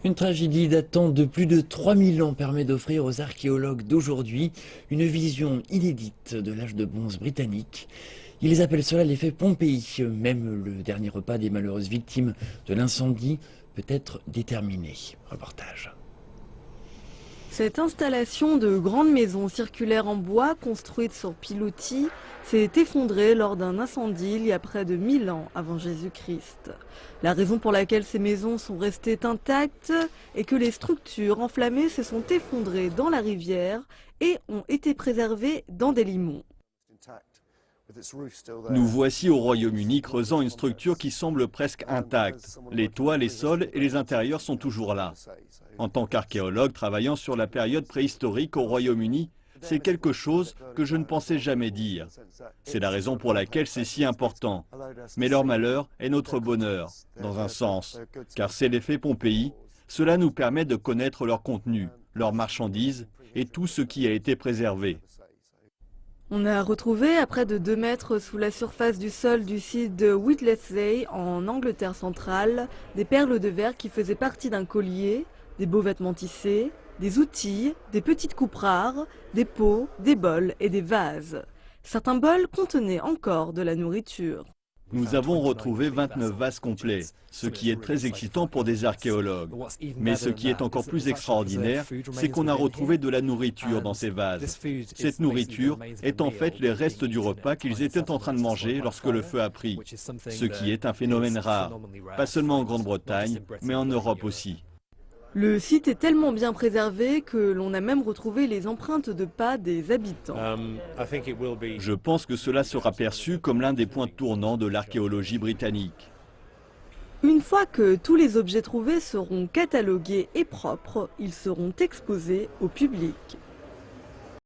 Une tragédie datant de plus de 3000 ans permet d'offrir aux archéologues d'aujourd'hui une vision inédite de l'âge de bronze britannique. Ils appellent cela l'effet Pompéi. Même le dernier repas des malheureuses victimes de l'incendie peut être déterminé. Reportage. Cette installation de grande maison circulaire en bois construite sur pilotis s'est effondrée lors d'un incendie il y a près de 1000 ans avant Jésus-Christ. La raison pour laquelle ces maisons sont restées intactes est que les structures enflammées se sont effondrées dans la rivière et ont été préservées dans des limons. Nous voici au Royaume-Uni creusant une structure qui semble presque intacte. Les toits, les sols et les intérieurs sont toujours là. En tant qu'archéologue travaillant sur la période préhistorique au Royaume-Uni, c'est quelque chose que je ne pensais jamais dire. C'est la raison pour laquelle c'est si important. Mais leur malheur est notre bonheur, dans un sens, car c'est l'effet Pompéi. Cela nous permet de connaître leur contenu, leurs marchandises et tout ce qui a été préservé. On a retrouvé à près de 2 mètres sous la surface du sol du site de Whittlesey en Angleterre centrale des perles de verre qui faisaient partie d'un collier, des beaux vêtements tissés, des outils, des petites coupes rares, des pots, des bols et des vases. Certains bols contenaient encore de la nourriture. Nous avons retrouvé 29 vases complets, ce qui est très excitant pour des archéologues. Mais ce qui est encore plus extraordinaire, c'est qu'on a retrouvé de la nourriture dans ces vases. Cette nourriture est en fait les restes du repas qu'ils étaient en train de manger lorsque le feu a pris, ce qui est un phénomène rare, pas seulement en Grande-Bretagne, mais en Europe aussi. Le site est tellement bien préservé que l'on a même retrouvé les empreintes de pas des habitants. Je pense que cela sera perçu comme l'un des points tournants de l'archéologie britannique. Une fois que tous les objets trouvés seront catalogués et propres, ils seront exposés au public.